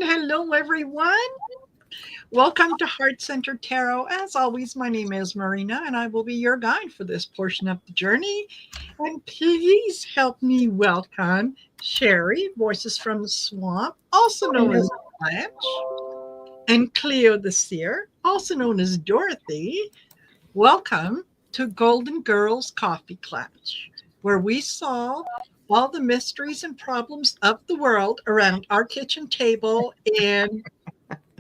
hello everyone. Welcome to Heart Center Tarot. As always, my name is Marina and I will be your guide for this portion of the journey. And please help me welcome Shari, Voices from the Swamp, also known as KLATCH, and Cleo the Seer, also known as Dorothy. Welcome to Golden Girls Coffee Klatch, where we solve all the mysteries and problems of the world around our kitchen table in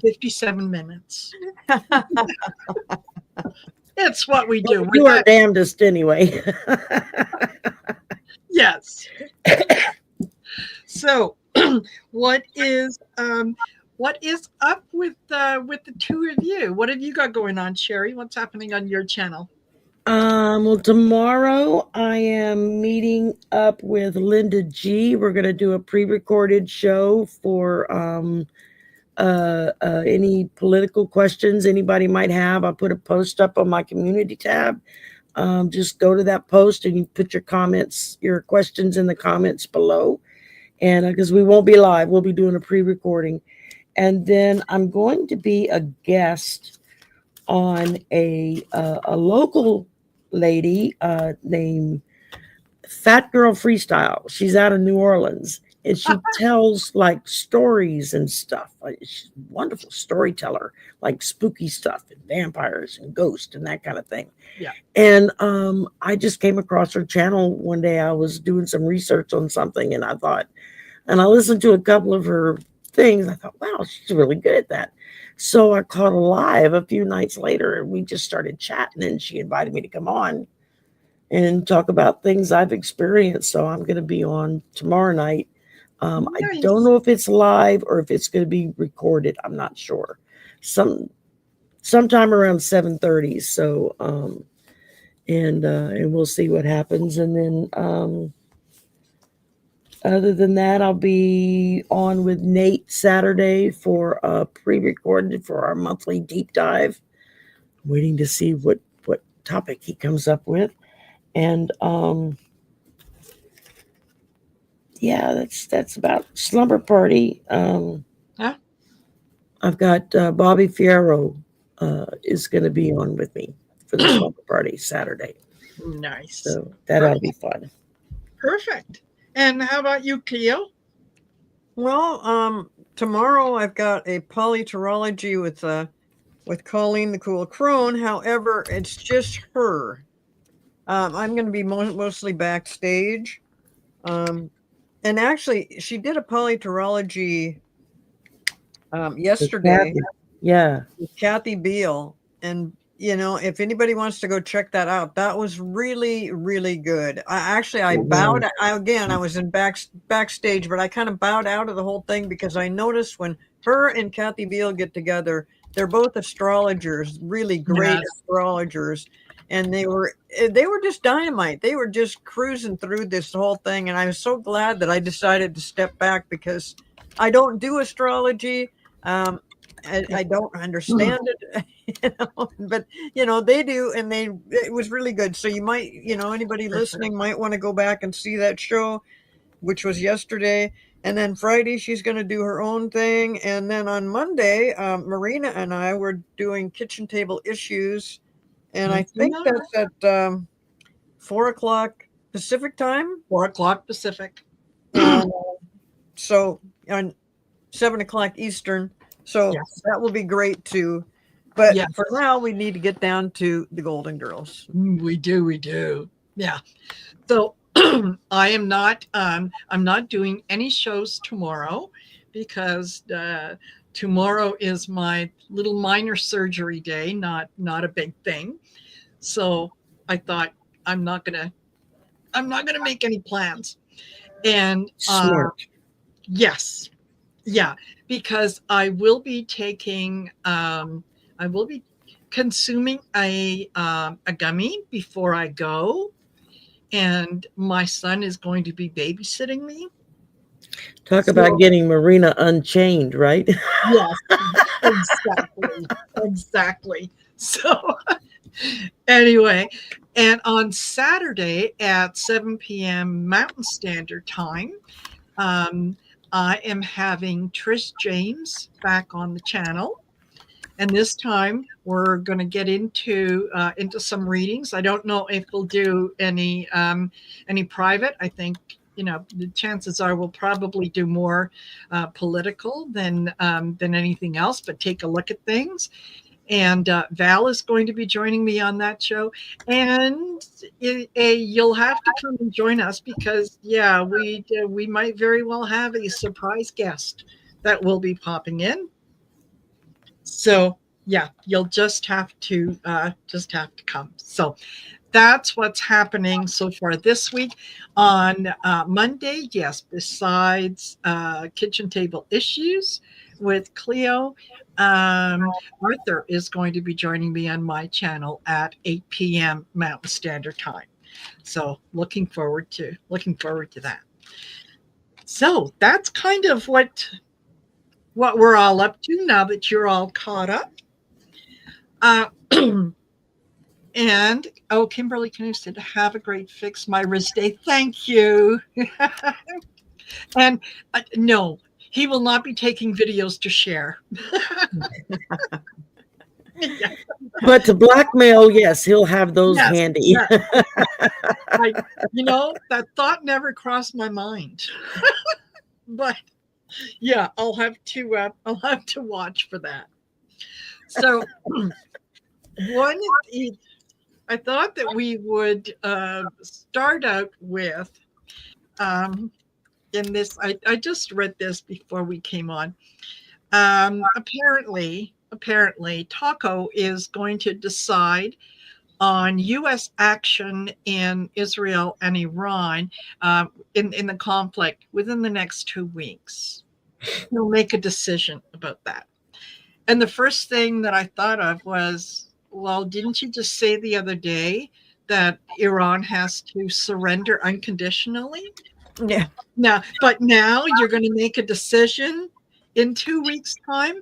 57 minutes. It's what we do. You are damnedest anyway. Yes. So, what is up with the two of you? What have you got going on, Shari? What's happening on your channel? Well, tomorrow I am meeting up with Linda G. We're going to do a pre-recorded show for any political questions anybody might have. I'll put a post up on my community tab. Just go to that post and you put your comments, your questions in the comments below. And because we won't be live, we'll be doing a pre-recording. And then I'm going to be a guest on a local lady named Fat Girl Freestyle. She's out of New Orleans. And she tells like stories and stuff. She's a wonderful storyteller, like spooky stuff and vampires and ghosts and that kind of thing. Yeah. And I just came across her channel one day. I was doing some research on something and I listened to a couple of her things. I thought, wow, she's really good at that. So I caught her live a few nights later and we just started chatting and she invited me to come on and talk about things I've experienced. So I'm going to be on tomorrow night. Nice. I don't know if it's live or if it's going to be recorded. I'm not sure. Sometime around 7:30. So, and we'll see what happens. And then, other than that, I'll be on with Nate Saturday for a pre-recorded for our monthly deep dive. Waiting to see what topic he comes up with. And, yeah, that's about Slumber Party. Huh? I've got Bobby Fierro is going to be on with me for the Slumber Party Saturday. Nice. So that ought to be fun. Perfect. And how about you, Cleo? Well, tomorrow I've got a polyterology with Colleen the Cool Crone. However, it's just her. I'm going to be mostly backstage. And actually, she did a polyterology yesterday. Yeah. With Kathy Beal. And, you know, if anybody wants to go check that out, that was really, really good. I bowed. I was in backstage, but I kind of bowed out of the whole thing because I noticed when her and Kathy Beal get together, they're both astrologers, really great astrologers. And they were just dynamite. They were just cruising through this whole thing. And I was so glad that I decided to step back because I don't do astrology. I don't understand it, but they do. And it was really good. So you might, anybody listening might want to go back and see that show, which was yesterday. And then Friday, she's going to do her own thing. And then on Monday, Marina and I were doing kitchen table issues. And I think that's at 4 o'clock Pacific time. 4 o'clock Pacific. And so on 7 o'clock Eastern. So that will be great too. But for now, we need to get down to the Golden Girls. We do. Yeah. So I'm not doing any shows tomorrow because tomorrow is my little minor surgery day, not a big thing. So I thought I'm not gonna make any plans. And smart. Yes. Yeah, because I will be consuming a gummy before I go, and my son is going to be babysitting me. Talk about getting Marina unchained, right? Yes, exactly. So anyway, and on Saturday at 7 p.m. Mountain Standard Time, I am having Trish James back on the channel. And this time we're going to get into some readings. I don't know if we'll do any private. I think the chances are we'll probably do more political than anything else. But take a look at things. And Val is going to be joining me on that show. And you'll have to come and join us because we might very well have a surprise guest that will be popping in. So yeah, you'll just have to come. So that's what's happening so far this week. On Monday, yes, besides kitchen table issues with Cleo, Arthur is going to be joining me on my channel at 8 p.m. Mountain Standard Time. So looking forward to that. So that's kind of what we're all up to now that you're all caught up. And Kimberly Canoe said, have a great Fix My Wrist Day. Thank you. And no, he will not be taking videos to share. Yeah. But to blackmail, yes, he'll have those handy. Yeah. That thought never crossed my mind. But yeah, I'll have to watch for that. So I thought that we would start out with in this. I just read this before we came on. Apparently, Taco is going to decide on U.S. action in Israel and Iran in the conflict within the next 2 weeks. He'll make a decision about that. And the first thing that I thought of was, well, didn't you just say the other day that Iran has to surrender unconditionally? Yeah. But now you're going to make a decision in 2 weeks' time?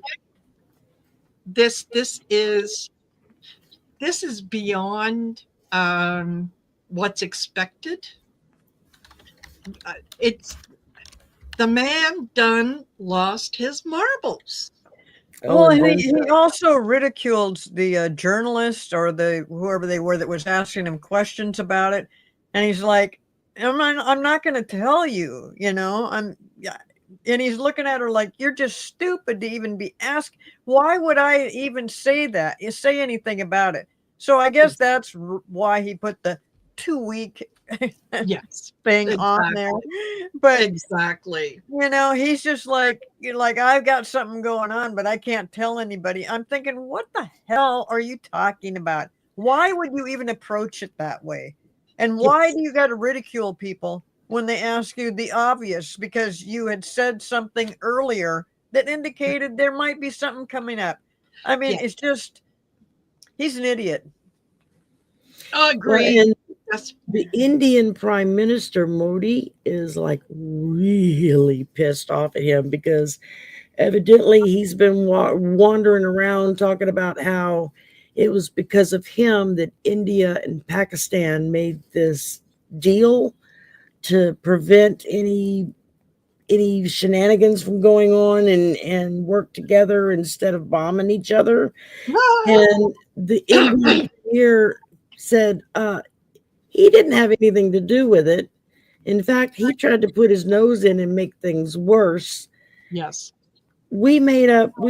This is beyond what's expected. It's the man done lost his marbles. Well, he also ridiculed the journalist or whoever they were that was asking him questions about it, and he's like, "I'm not going to tell you, And he's looking at her like, "You're just stupid to even be asked. Why would I even say that? You say anything about it?" So I guess that's why he put the 2-week thing on there. But exactly, he's just like I've got something going on, but I can't tell anybody. I'm thinking, what the hell are you talking about? Why would you even approach it that way? And why do you got to ridicule people when they ask you the obvious? Because you had said something earlier that indicated there might be something coming up. I mean, it's just, he's an idiot. Agreed. And the Indian Prime Minister Modi is like really pissed off at him because evidently he's been wandering around talking about how it was because of him that India and Pakistan made this deal to prevent any shenanigans from going on and work together instead of bombing each other. And the Indian premier said he didn't have anything to do with it. In fact, he tried to put his nose in and make things worse. Yes. We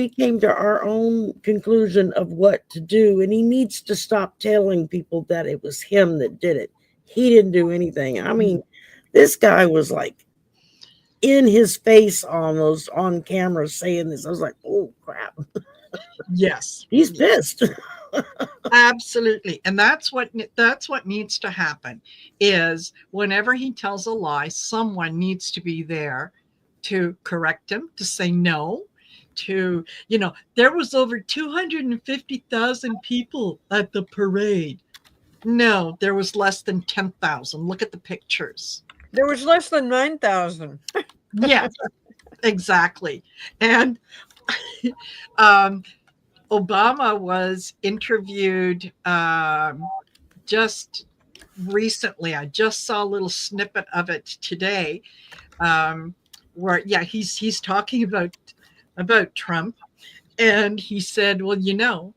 came to our own conclusion of what to do, and he needs to stop telling people that it was him that did it. He didn't do anything. I mean, this guy was like in his face almost on camera saying this. I was like, oh crap. Yes. He's pissed. Absolutely. And that's what needs to happen is whenever he tells a lie, someone needs to be there to correct him, to say no, there was over 250,000 people at the parade. No, there was less than 10,000. Look at the pictures. There was less than 9,000. Yes, exactly. And Obama was interviewed just recently. I just saw a little snippet of it today. where he's talking about Trump, and he said, well,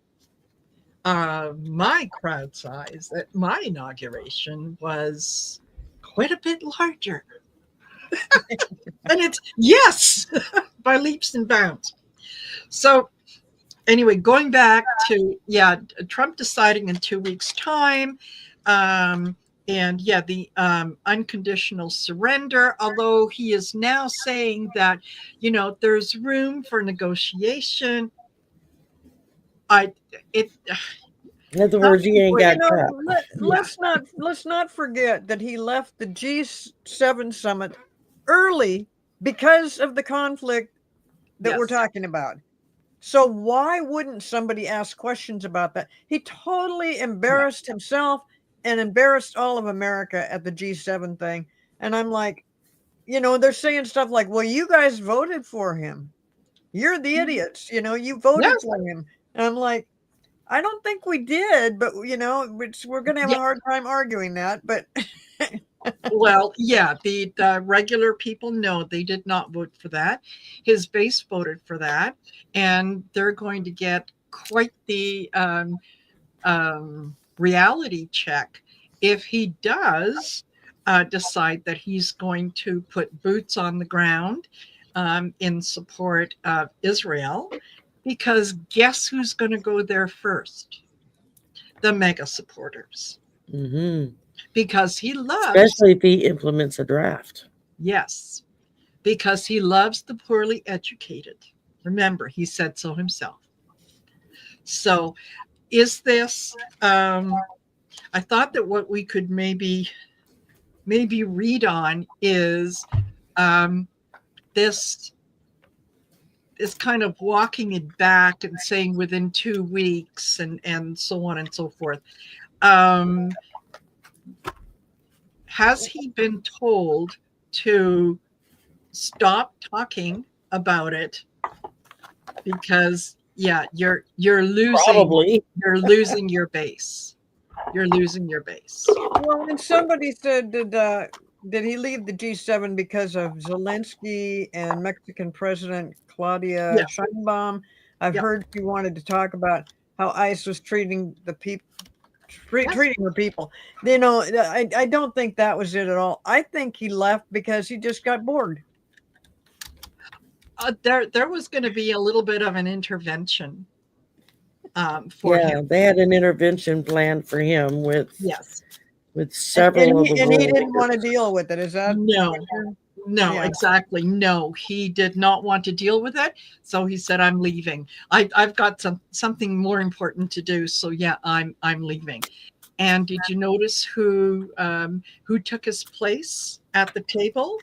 my crowd size at my inauguration was quite a bit larger. And it's yes, by leaps and bounds. So anyway, going back to Trump deciding in 2 weeks' time, and the unconditional surrender. Although he is now saying that there's room for negotiation. In other words, he ain't got crap. Let's not forget that he left the G7 summit early because of the conflict that we're talking about. So why wouldn't somebody ask questions about that? He totally embarrassed himself and embarrassed all of America at the G7 thing. And I'm like, they're saying stuff like, well, you guys voted for him. You're the idiots. You voted for him. And I'm like, I don't think we did, but we're going to have a hard time arguing that. But well, the regular people know they did not vote for that. His base voted for that, and they're going to get quite the reality check if he does decide that he's going to put boots on the ground in support of Israel. Because guess who's going to go there first? The mega supporters. Mm-hmm. Because he loves... Especially if he implements a draft. Yes. Because he loves the poorly educated. Remember, he said so himself. So is this... I thought that what we could maybe read on is this kind of walking it back and saying within 2 weeks and so on and so forth. Has he been told to stop talking about it? Because you're losing. Probably. You're losing your base. You're losing your base. Well, and somebody said, did he leave the G7 because of Zelensky and Mexican President Claudia Sheinbaum? I've heard she wanted to talk about how ICE was treating the people, treating her people. I don't think that was it at all. I think he left because he just got bored. There was going to be a little bit of an intervention for him. They had an intervention plan for him with several of the and he didn't want to deal with it. Is that no, exactly. No, he did not want to deal with it. So he said, I'm leaving. I've got something more important to do. So I'm leaving. And did you notice who took his place at the table?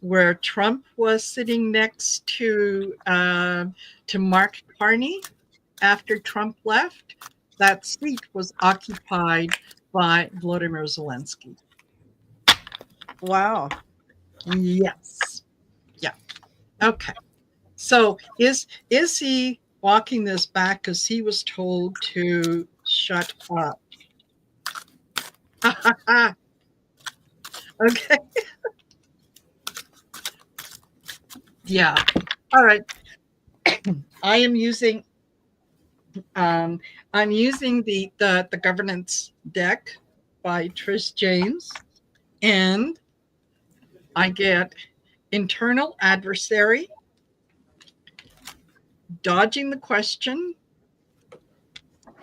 Where Trump was sitting next to Mark Carney after Trump left. That seat was occupied by Volodymyr Zelensky. Wow. Yes. Yeah. Okay. So is he walking this back because he was told to shut up? Okay. Yeah. All right. I am using the governance deck by Trish James, and I get internal adversary, dodging the question,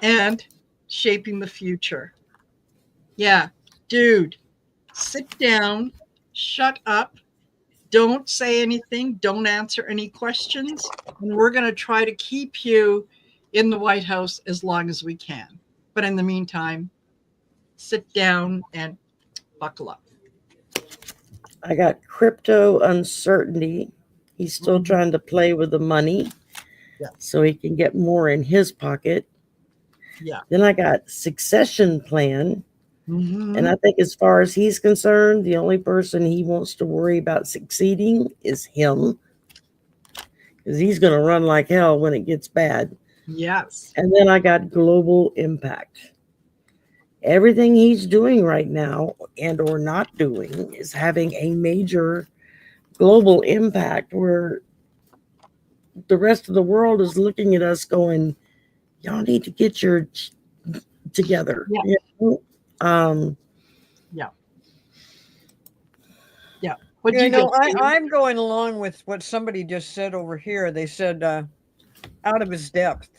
and shaping the future. Yeah, dude, sit down, shut up, don't say anything, don't answer any questions, and we're going to try to keep you in the White House as long as we can. But in the meantime, sit down and buckle up. I got crypto uncertainty. He's still trying to play with the money so he can get more in his pocket. Yeah. Then I got succession plan. And I think as far as he's concerned, the only person he wants to worry about succeeding is him. Because he's going to run like hell when it gets bad. Yes. And then I got global impact. Everything he's doing right now and or not doing is having a major global impact where the rest of the world is looking at us going, y'all need to get your together. Yeah. You know? Yeah. What You you know, get? I'm going along with what somebody just said over here. They said out of his depth.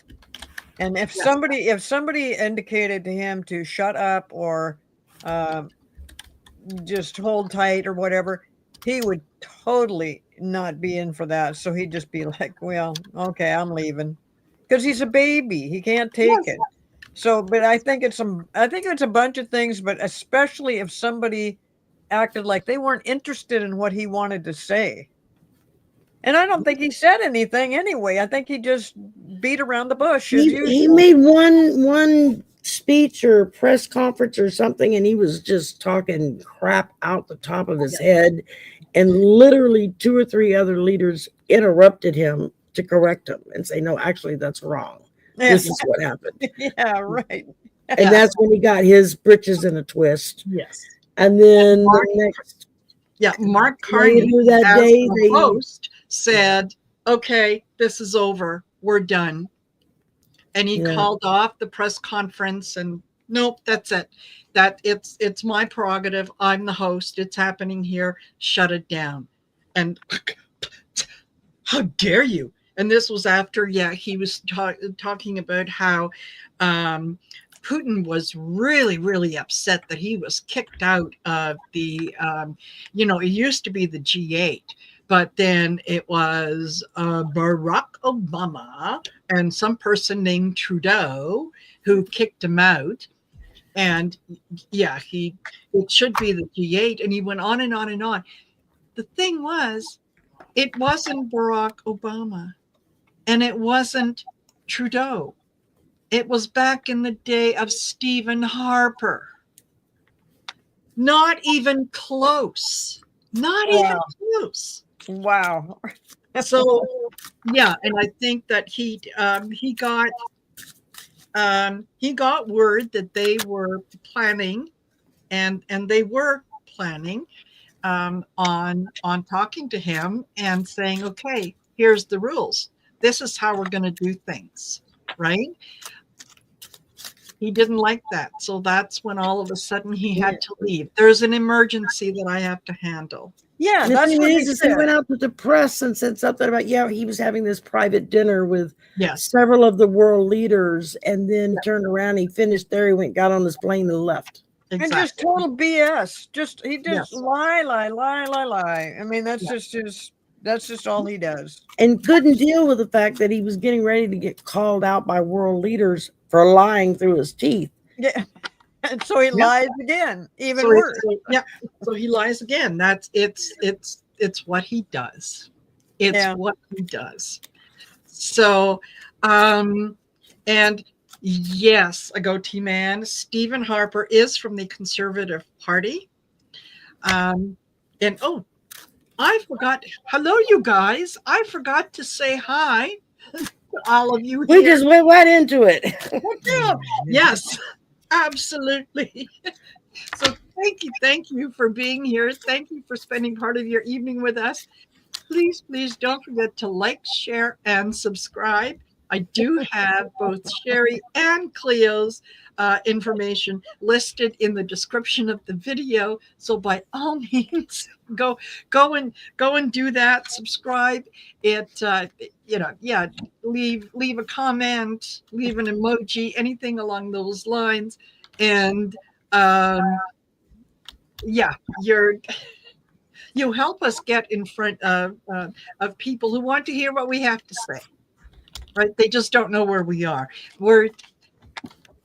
And if Yes. somebody indicated to him to shut up or just hold tight or whatever, he would totally not be in for that. So he'd just be like, well, okay, I'm leaving. Because he's a baby. He can't take Yes. it. So, but I think it's a bunch of things, but especially if somebody acted like they weren't interested in what he wanted to say. And I don't think he said anything anyway. I think he just beat around the bush as He usual. made one speech or press conference or something, and he was just talking crap out the top of his head, and literally 2 or 3 other leaders interrupted him to correct him and say, no, actually that's wrong. Yeah, This is what happened. yeah, right. And that's when he got his britches in a twist. Yes. And then Mark, the next Mark Carney, later that as day, the they host, said, "Okay, this is over. We're done." And he called off the press conference and nope, that's it. That it's my prerogative. I'm the host. It's happening here. Shut it down. And how dare you? And this was after, he was talking about how Putin was really, really upset that he was kicked out of the, it used to be the G8, but then it was Barack Obama and some person named Trudeau who kicked him out. And it should be the G8. And he went on and on and on. The thing was, it wasn't Barack Obama and it wasn't Trudeau. It was back in the day of Stephen Harper. Not even close. Not even close. Wow. So, and I think that he got word that they were planning, and they were planning on talking to him and saying, okay, here's the rules. This is how we're going to do things, right? He didn't like that. So that's when all of a sudden he had to leave. There's an emergency that I have to handle. Yeah, and the that's thing what he is, he said. went out to the press and said something about, he was having this private dinner with Yes. several of the world leaders, and then turned around, he finished there, he went, got on his plane and left. And just total BS. He just lie. I mean, that's just all he does. And couldn't deal with the fact that he was getting ready to get called out by world leaders for lying through his teeth. Yeah. And so he lies again, even so worse. So he lies again. It's what he does. It's what he does. So, and yes, a goatee man. Stephen Harper is from the Conservative Party. And I forgot. Hello, you guys. I forgot to say hi to all of you. We just went right into it. Yes, absolutely. So thank you for being here. Thank you for spending part of your evening with us. Please don't forget to like, share, and subscribe. I do have both Shari and Cleo's information listed in the description of the video. So by all means, go and do that. Subscribe. Leave a comment, leave an emoji, anything along those lines, and you help us get in front of people who want to hear what we have to say. Right? They just don't know where we are.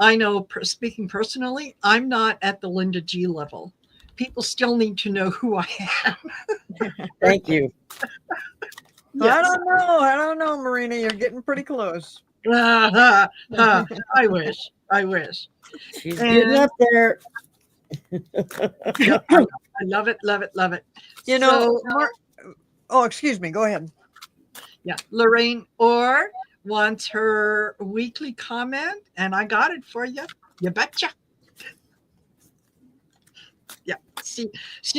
I know, speaking personally, I'm not at the Linda G level. People still need to know who I am. Thank you. Yes. I don't know, Marina. You're getting pretty close. I wish. She's getting up there. I love it. You know, excuse me. Go ahead. Yeah, Lorraine Orr wants her weekly comment, and I got it for you. You betcha. Yeah, she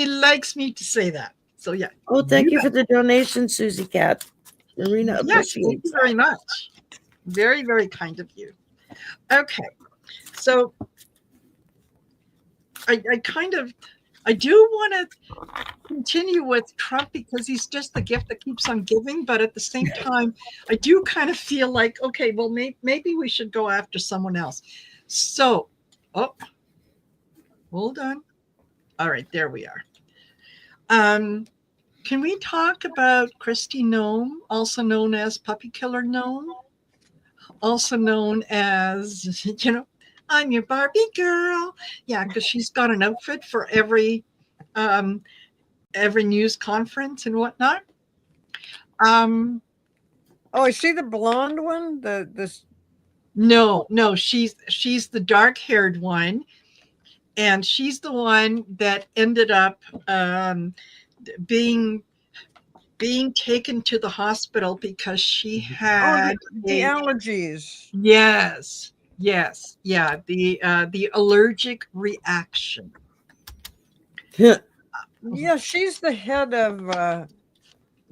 likes me to say that. So yeah. Oh, thank you for the donation, Susie Cat. Marina Yes, thank appreciates you that. very much. Very, very kind of you. Okay. So I do want to continue with Trump because he's just the gift that keeps on giving. But at the same time, I do kind of feel like, okay, well, maybe we should go after someone else. So, oh, hold on. All right, there we are. Can we talk about Christy Gnome, also known as Puppy Killer Gnome, also known as, I'm your Barbie girl. Yeah, because she's got an outfit for um, every news conference and whatnot. Oh, is she the blonde one? This No, she's the dark-haired one, and she's the one that ended up being taken to the hospital because she had the allergies. yes, yeah, the allergic reaction. Yeah, she's the head of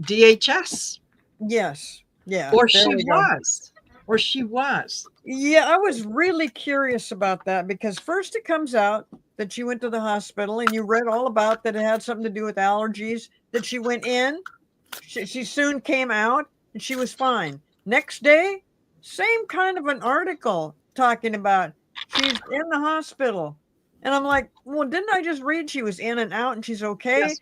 DHS. yes. Yeah. Or there she we go. was. Or she was. Yeah, I was really curious about that because first it comes out that she went to the hospital and you read all about that it had something to do with allergies, that she went in, she soon came out and she was fine. Next day, same kind of an article talking about she's in the hospital. And I'm like, well, didn't I just read she was in and out and she's okay? Yes.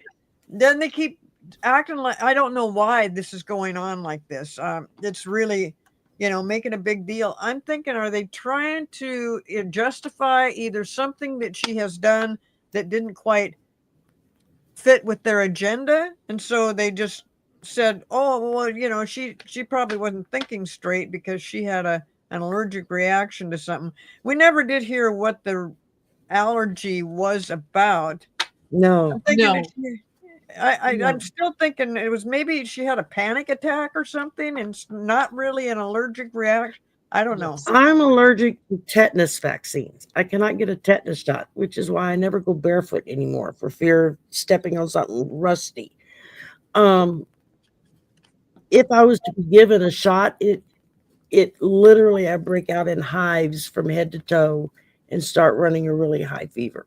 Then they keep acting like, I don't know why this is going on like this. It's really, making a big deal. I'm thinking, are they trying to justify either something that she has done that didn't quite fit with their agenda? And so they just said, oh, well, she probably wasn't thinking straight because she had an allergic reaction to something. We never did hear what the allergy was about. No. I'm thinking No. that I'm still thinking it was maybe she had a panic attack or something and it's not really an allergic reaction. I don't know. Yes. I'm allergic to tetanus vaccines. I cannot get a tetanus shot, which is why I never go barefoot anymore for fear of stepping on something rusty. If I was to be given a shot, it literally, I break out in hives from head to toe and start running a really high fever.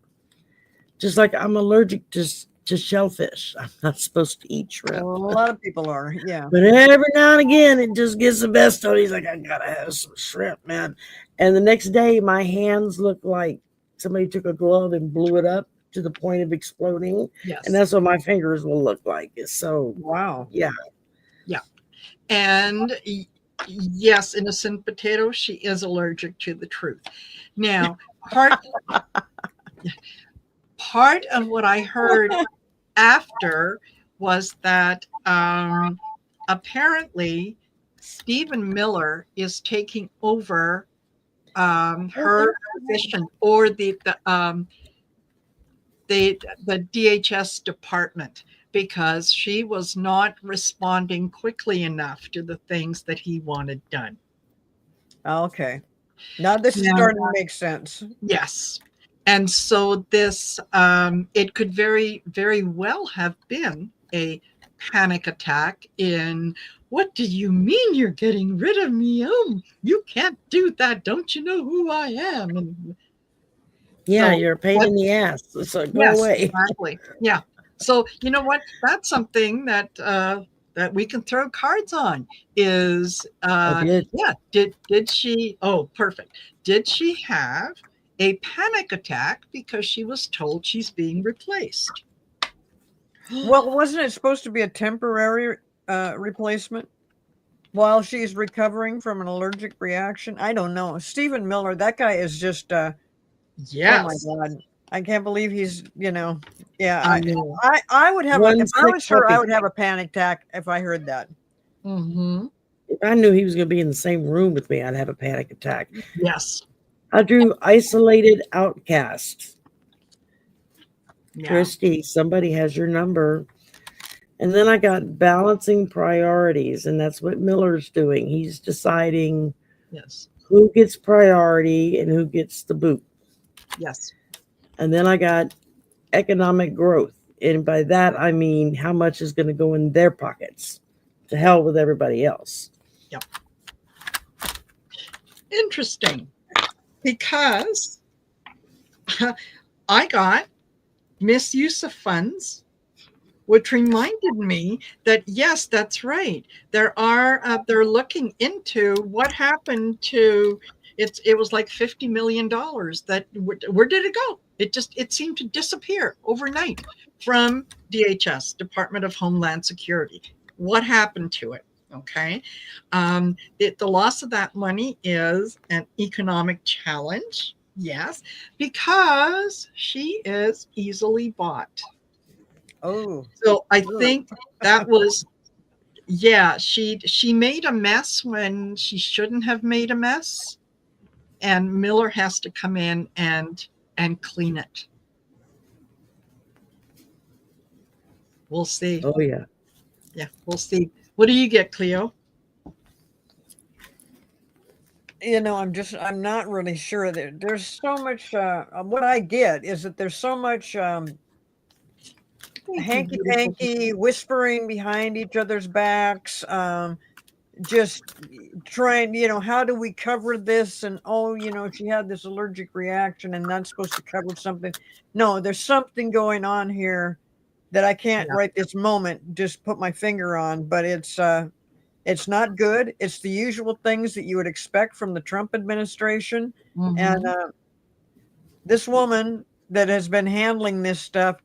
Just like I'm allergic to shellfish. I'm not supposed to eat shrimp. A lot of people are, yeah. But every now and again, it just gets the best of me. He's like, I gotta have some shrimp, man. And the next day, my hands look like somebody took a glove and blew it up to the point of exploding. Yes. And that's what my fingers will look like. So, wow. Yeah. Yeah. And yes, innocent potato, she is allergic to the truth. Now, part of what I heard after was that apparently Stephen Miller is taking over her position, or the DHS department, because she was not responding quickly enough to the things that he wanted done. Okay. Now this is starting to make sense. Yes. And so this, it could very, very well have been a panic attack in, what do you mean you're getting rid of me? Oh, you can't do that. Don't you know who I am? And yeah, so, you're a pain in the ass. So go yes, away. Exactly. Yeah. So you know what? That's something that that we can throw cards on. Is yeah. Did she? Oh, perfect. Did she have a panic attack because she was told she's being replaced? Well, wasn't it supposed to be a temporary replacement while she's recovering from an allergic reaction? I don't know. Stephen Miller, that guy is just Yes. oh my God. I can't believe he's, yeah. I know. I would have One if I was sick her, I puppy. would have a panic attack if I heard that. Mm-hmm. If I knew he was going to be in the same room with me, I'd have a panic attack. Yes. I drew isolated outcast. Yeah. Christy, somebody has your number. And then I got balancing priorities, and that's what Miller's doing. He's deciding Yes. who gets priority and who gets the boot. Yes. And then I got economic growth. And by that, I mean, how much is going to go in their pockets? To hell with everybody else. Yep. Interesting. Because I got misuse of funds, which reminded me that, yes, that's right. They're looking into what happened to it was like $50 million that where did it go? It seemed to disappear overnight from DHS, Department of Homeland Security. What happened to it? Okay. The loss of that money is an economic challenge. Yes, because she is easily bought. Oh, So I think that was, yeah, she made a mess when she shouldn't have made a mess, and Miller has to come in and clean it. We'll see. Oh, yeah. Yeah, we'll see. What do you get, Cleo? you know, I'm not really sure that there's so much. What I get is that there's so much hanky panky whispering behind each other's backs. Just trying, how do we cover this? And she had this allergic reaction and that's supposed to cover something. No, there's something going on here that I can't right this moment just put my finger on, but it's not good. It's the usual things that you would expect from the Trump administration. Mm-hmm. And this woman that has been handling this stuff,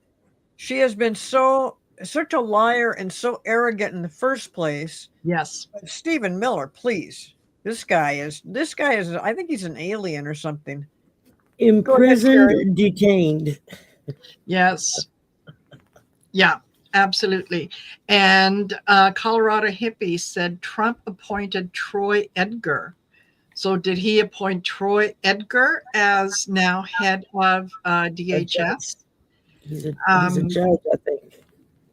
she has been such a liar and so arrogant in the first place. Yes. Stephen Miller, please. This guy is, I think he's an alien or something. Imprisoned, detained. Yes. Yeah, absolutely. And Colorado Hippie said Trump appointed Troy Edgar. So did he appoint Troy Edgar as now head of DHS? He's a judge, I think.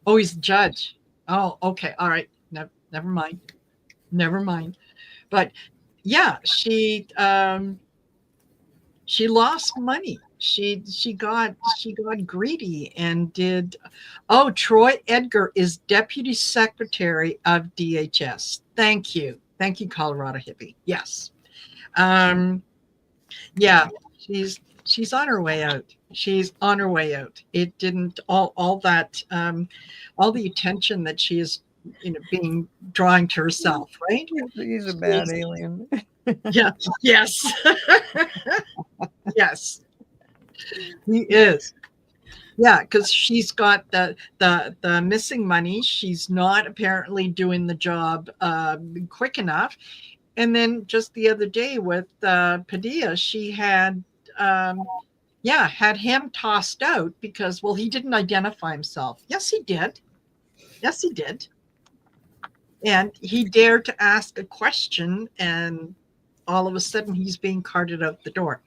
Oh, he's a judge. Oh, okay. All right. Never mind. Never mind. But yeah, she lost money. She got greedy and did. Oh, Troy Edgar is Deputy Secretary of DHS. Thank you, Colorado Hippie. Yes, yeah, she's on her way out. She's on her way out. It didn't all that all the attention that she is being drawing to herself, right? He's a bad alien. Yeah. Yes. Yes. He is. Yeah, because she's got the missing money. She's not apparently doing the job quick enough. And then just the other day with Padilla, she had had him tossed out because, well, he didn't identify himself. Yes, he did. Yes, he did. And he dared to ask a question, and all of a sudden he's being carted out the door.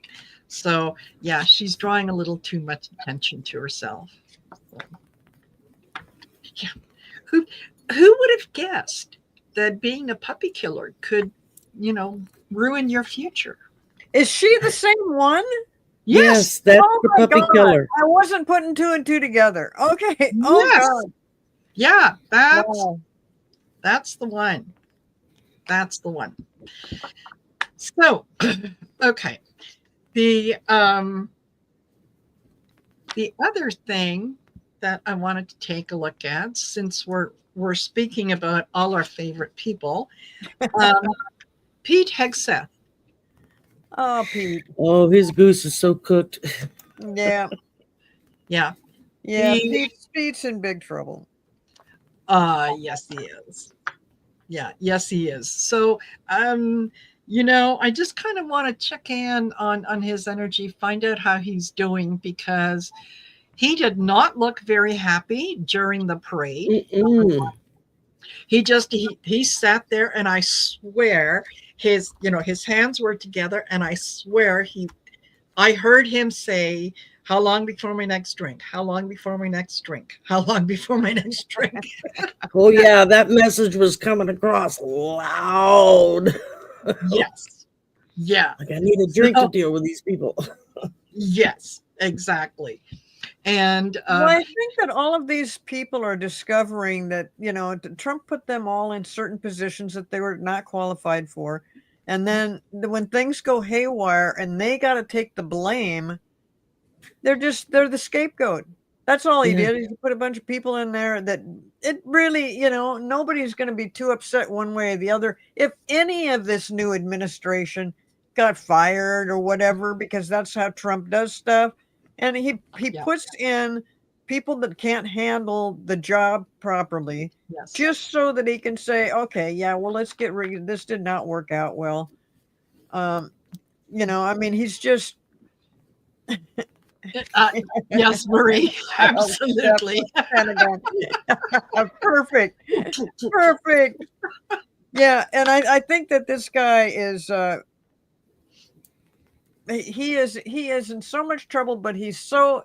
So yeah, she's drawing a little too much attention to herself. Yeah, who would have guessed that being a puppy killer could, ruin your future? Is she the same one? Yes, that's the puppy killer. I wasn't putting two and two together. Okay. Yes. Oh God. Yeah, that's the one. That's the one. So, okay. The other thing that I wanted to take a look at, since we're speaking about all our favorite people, Pete Hegseth. Oh, Pete. Oh, his goose is so cooked. Yeah. Yeah. Yeah. Pete's in big trouble. Yes, he is. Yeah. Yes, he is. So, I just kind of want to check in on his energy, find out how he's doing, because he did not look very happy during the parade. He sat there, and I swear his hands were together, and I swear I heard him say, "How long before my next drink? How long before my next drink? How long before my next drink?" Oh yeah, that message was coming across loud. Yes. Yeah. Like, I need a drink to deal with these people. Yes, exactly. And well, I think that all of these people are discovering that, Trump put them all in certain positions that they were not qualified for. And then when things go haywire and they got to take the blame, they're the scapegoat. That's all he did. He put a bunch of people in there that it really, nobody's going to be too upset one way or the other. If any of this new administration got fired or whatever, because that's how Trump does stuff. And he puts in people that can't handle the job properly, just so that he can say, okay, yeah, well, let's get rid of this. Did not work out well. I mean, he's just. Yes, Marie, absolutely. Perfect. Yeah, and I think that this guy is he is in so much trouble, but he's so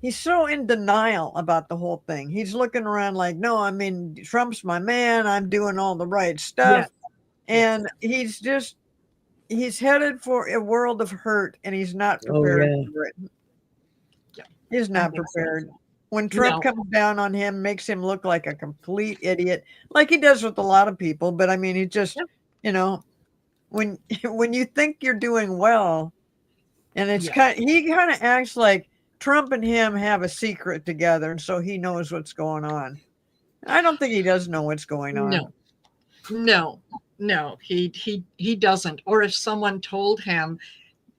in denial about the whole thing. He's looking around like, no, I mean, Trump's my man. I'm doing all the right stuff. And he's headed for a world of hurt, and he's not prepared for it. He's not prepared. When Trump comes down on him, makes him look like a complete idiot, like he does with a lot of people. But I mean, he just, when you think you're doing well, and it's he kind of acts like Trump and him have a secret together, and so he knows what's going on. I don't think he does know what's going on. No, he doesn't. Or if someone told him,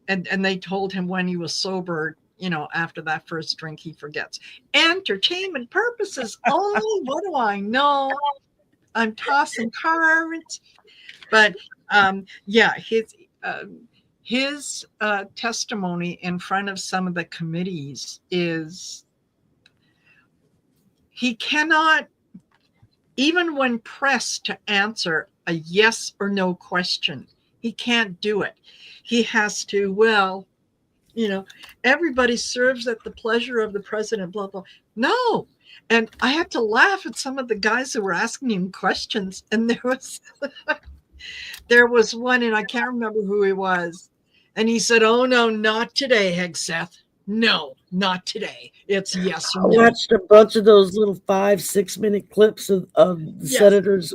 and they told him when he was sober, after that first drink, he forgets. Entertainment purposes only. What do I know? I'm tossing cards. But his testimony in front of some of the committees is he cannot, even when pressed to answer a yes or no question, he can't do it. He has to, everybody serves at the pleasure of the president, blah, blah. No. And I had to laugh at some of the guys who were asking him questions. And there was one, and I can't remember who he was. And he said, oh, no, not today, Hegseth. No, not today. It's yes or no. I watched a bunch of those little 5-6 minute clips of the senators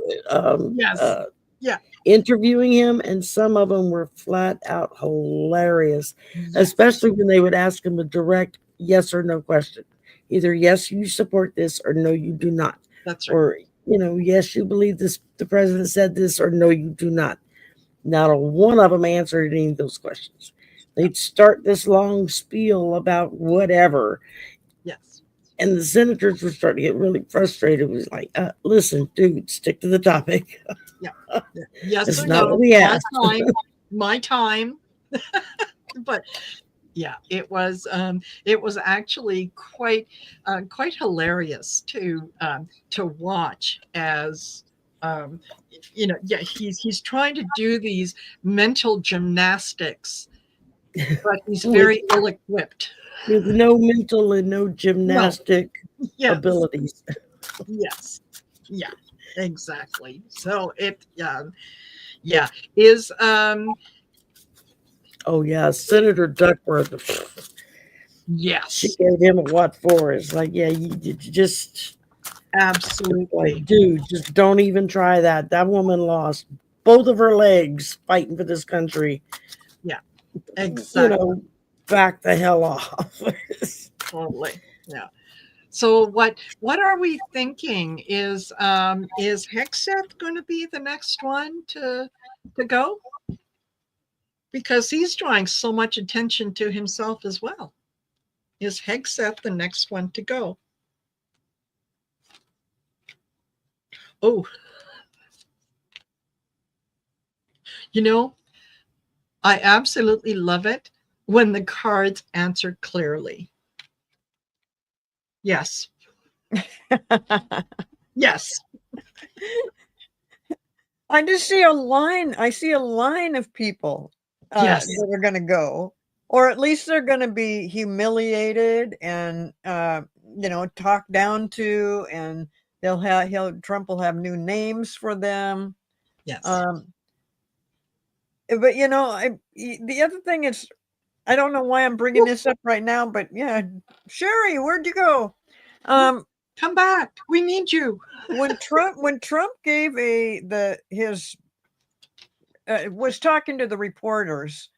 interviewing him, and some of them were flat out hilarious, especially when they would ask him a direct yes or no question. Either yes, you support this, or no, you do not. That's right. Or, yes, you believe this, the president said this, or no, you do not. Not a one of them answered any of those questions. They'd start this long spiel about whatever. Yes. And the senators were starting to get really frustrated. It was like, listen, dude, stick to the topic. Yeah. Yes, it's not what we asked. My time. But yeah, it was actually quite hilarious to watch as he's trying to do these mental gymnastics, but he's very ill-equipped. With no mental and no gymnastic abilities. Yes. Yeah, exactly. So it is oh yeah, Senator Duckworth. Yes. She gave him a what for. It's like, yeah, you just absolutely, like, dude, just don't even try that. That woman lost both of her legs fighting for this country. Yeah, exactly. Back the hell off. Totally. Yeah. So what are we thinking? Is Hegseth going to be the next one to go? Because he's drawing so much attention to himself as well. Is Hegseth the next one to go? Oh, I absolutely love it when the cards answer clearly. Yes. Yes. I just see a line. I see a line of people that are going to go, or at least they're going to be humiliated and talked down to, and Trump will have new names for them. Yes. But the other thing is, I don't know why I'm bringing this up right now, but yeah, Shari, where'd you go? Come back. We need you. When Trump gave his was talking to the reporters,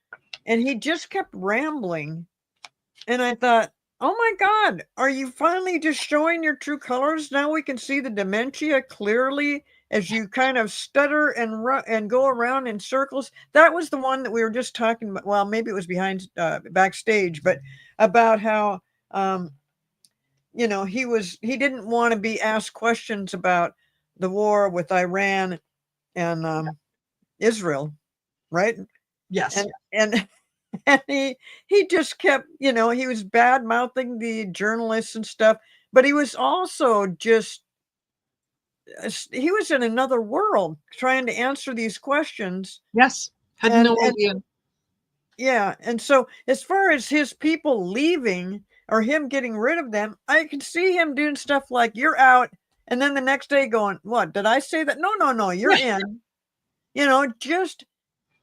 and he just kept rambling, and I thought, oh my God, are you finally just showing your true colors? Now we can see the dementia clearly as you kind of stutter and go around in circles. That was the one that we were just talking about. Well, maybe it was behind backstage, but about how you know, he didn't want to be asked questions about the war with Iran and Israel, right? Yes. And and he just kept, you know, he was bad mouthing the journalists and stuff, but he was also just he was in another world trying to answer these questions. Yes. Had And no idea. yeah, and so as far as his people leaving or him getting rid of them, I can see him doing stuff like, you're out, and then the next day going, what did I say? That no, you're in. You know, just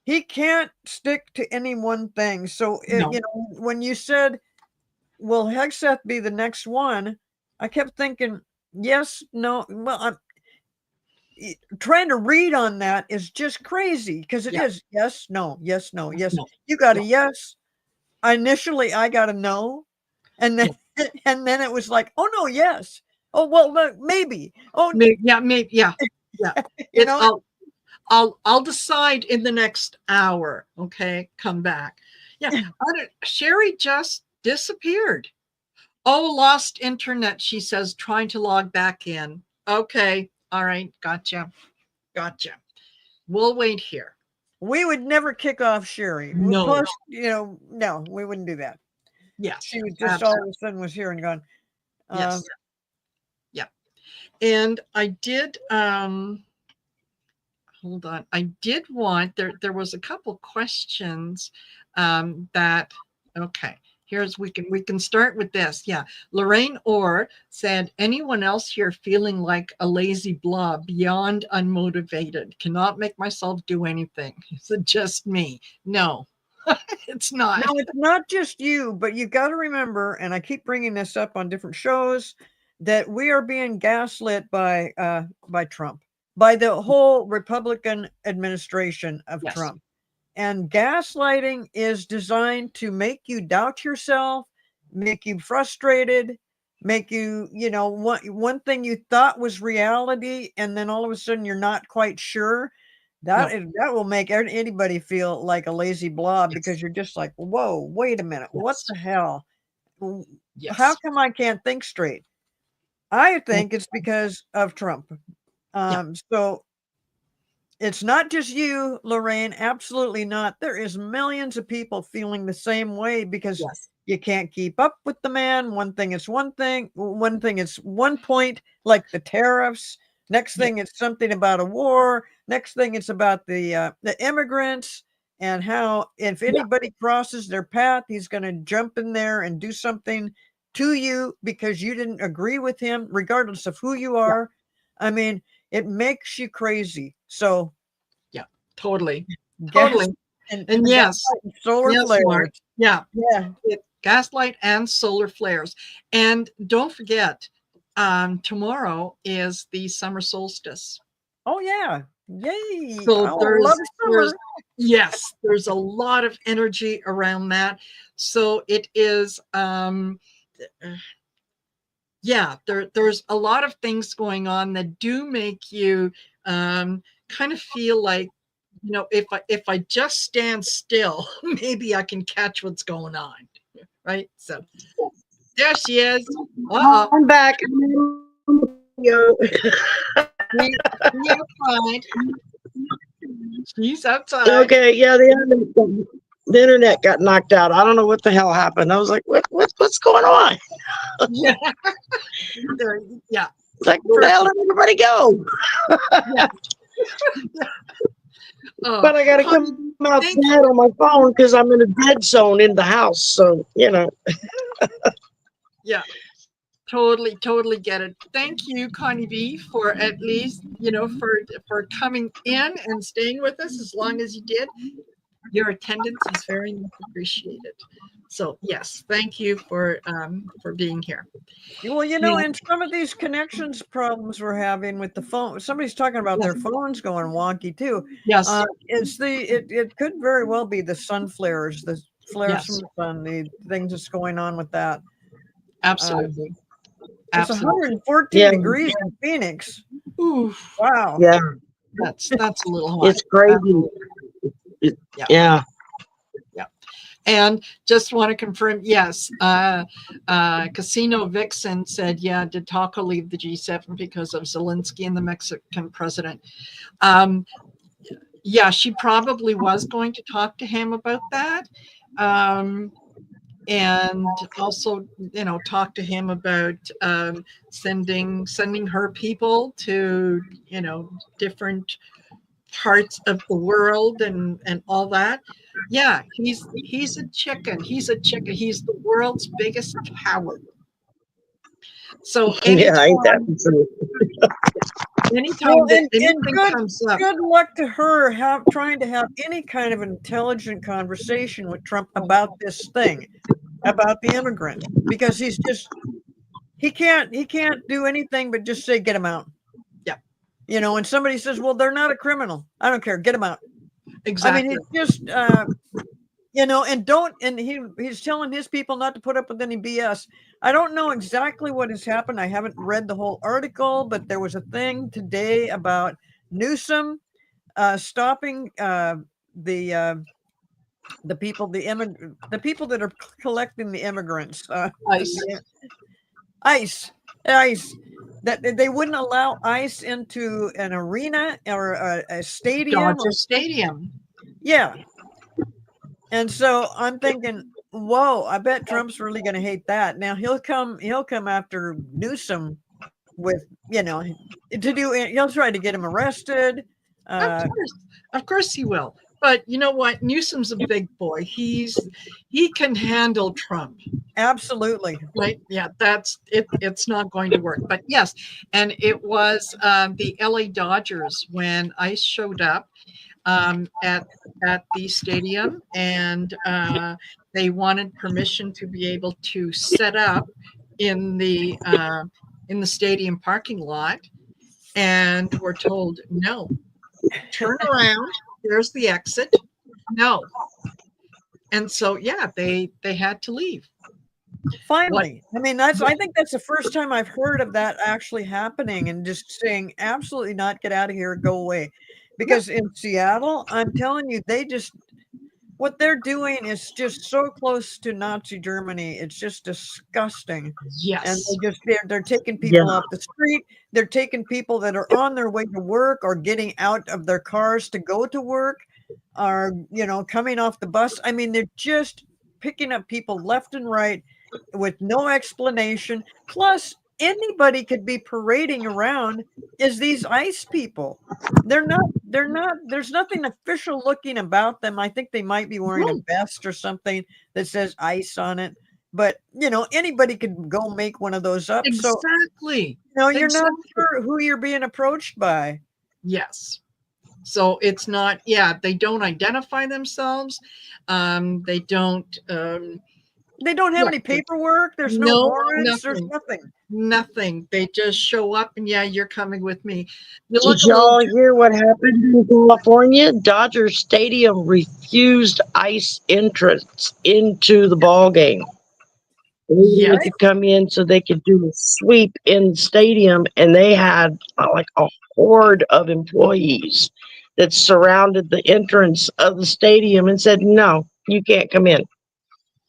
he can't stick to any one thing. So No. you know, when you said, will Hexeth be the next one, I kept thinking, yes, no. Well, I'm trying to read on that is just crazy, because it is yes, no, yes, no, yes. No. You got a No. yes. Initially I got a no, and then and then it was like, oh no, yes. Oh well, look, maybe. Oh Maybe, yeah. you know, I'll decide in the next hour. Okay, come back. Yeah, Shari just disappeared. Oh, lost internet. She says, trying to log back in. Okay, all right, gotcha. We'll wait here. we would never kick off Shari. No. Plus, you know, no, we wouldn't do that. Yes, She was just all of a sudden was here and gone. Yes. Yeah. And I did hold on. I did want there was a couple questions that okay. Here's we can start with this. Yeah. Lorraine Orr said, anyone else here feeling like a lazy blob, beyond unmotivated, cannot make myself do anything? Is it just me? No. It's not. No, it's not just you, but you got to remember, and I keep bringing this up on different shows, that we are being gaslit by Trump, by the whole Republican administration of Trump. And gaslighting is designed to make you doubt yourself, make you frustrated, make you, you know, one thing you thought was reality, and then all of a sudden you're not quite sure. That will make anybody feel like a lazy blob, because you're just like, whoa, wait a minute, what the hell? How come I can't think straight? I think it's because of Trump. So it's not just you, Lorraine. Absolutely not. There is millions of people feeling the same way, because you can't keep up with the man. One thing is one thing. One thing is one point, like the tariffs. Next thing it's something about a war. Next thing it's about the immigrants, and how if anybody crosses their path, he's going to jump in there and do something to you because you didn't agree with him, regardless of who you are. I mean, it makes you crazy. So yeah, totally. And yes, solar flares. Mark. Yeah. Gaslight and solar flares. And don't forget, tomorrow is the summer solstice. Oh yeah. Yay. So there's a lot of energy around that. So it is there's a lot of things going on that do make you kind of feel like, you know, if I just stand still, maybe I can catch what's going on, right? So there she is. I'm back. She's outside. Okay, yeah, the internet got knocked out. I don't know what the hell happened. I was like, what's going on? Yeah. Like, where the hell did everybody go? But I got to come outside on my phone because I'm in a dead zone in the house. So, you know. Yeah. Totally get it. Thank you, Connie B, for at least, you know, for coming in and staying with us as long as you did. Your attendance is very much appreciated. So yes, thank you for being here. Well, you know, Yeah. and some of these connections problems we're having with the phone, somebody's talking about their phones going wonky too. Yes. It could very well be the sun flares, the flares from Yes. the sun, the things that's going on with that. Absolutely. It's Absolutely. 114 Yeah. degrees in Phoenix. Oof. Wow. Yeah. That's a little hot. It's crazy. Yeah. Yeah. Yeah. And just want to confirm, yes, Casino Vixen said, yeah, did Taco leave the G7 because of Zelensky and the Mexican president? Yeah, she probably was going to talk to him about that. And also, you know, talk to him about sending her people to, you know, different parts of the world and all that. Yeah, he's a chicken. He's a chicken. He's the world's biggest coward. So Yeah, ain't that the truth? anytime Well, that and anything comes up, good luck to her trying to have any kind of intelligent conversation with Trump about this thing, about the immigrant, because he can't do anything but just say get him out. yeah, You know, and somebody says, well, they're not a criminal. I don't care. Get him out. exactly. I mean, it's just you know, and he's telling his people not to put up with any BS. I don't know exactly what has happened. I haven't read the whole article, but there was a thing today about Newsom stopping the people, the people that are collecting the immigrants, ICE. ICE, that they wouldn't allow ICE into an arena or a stadium. Dodger Stadium. Yeah. And so I'm thinking, whoa, I bet Trump's really going to hate that. Now he'll come after Newsom with, you know, he'll try to get him arrested. Of course he will. But you know what? Newsom's a big boy. He can handle Trump. Absolutely. Right? Yeah, that's it. It's not going to work. But yes, and it was the LA Dodgers when ICE showed up at the stadium, and they wanted permission to be able to set up in the stadium parking lot, and were told no. Turn around. There's the exit. No. And so yeah, they had to leave. Finally. I mean, I think that's the first time I've heard of that actually happening, and just saying absolutely not, get out of here, go away. Because in Seattle, I'm telling you, what they're doing is just so close to Nazi Germany. It's just disgusting. Yes. And they're taking people off the street. They're taking people that are on their way to work or getting out of their cars to go to work, or, you know, coming off the bus. I mean, they're just picking up people left and right with no explanation. Plus, anybody could be parading around as these ICE people. They're not, there's nothing official looking about them. I think they might be wearing a vest or something that says ICE on it. But, you know, anybody could go make one of those up. Exactly. So, no, you're not sure who you're being approached by. Yes. So it's not, yeah, they don't identify themselves. They don't have any paperwork. There's no warrants. There's nothing. Nothing. They just show up and yeah, you're coming with me. Did y'all hear what happened in California? Dodger Stadium refused ICE entrance into the ball game. They had to come in so they could do a sweep in the stadium, and they had like a horde of employees that surrounded the entrance of the stadium and said, "No, you can't come in."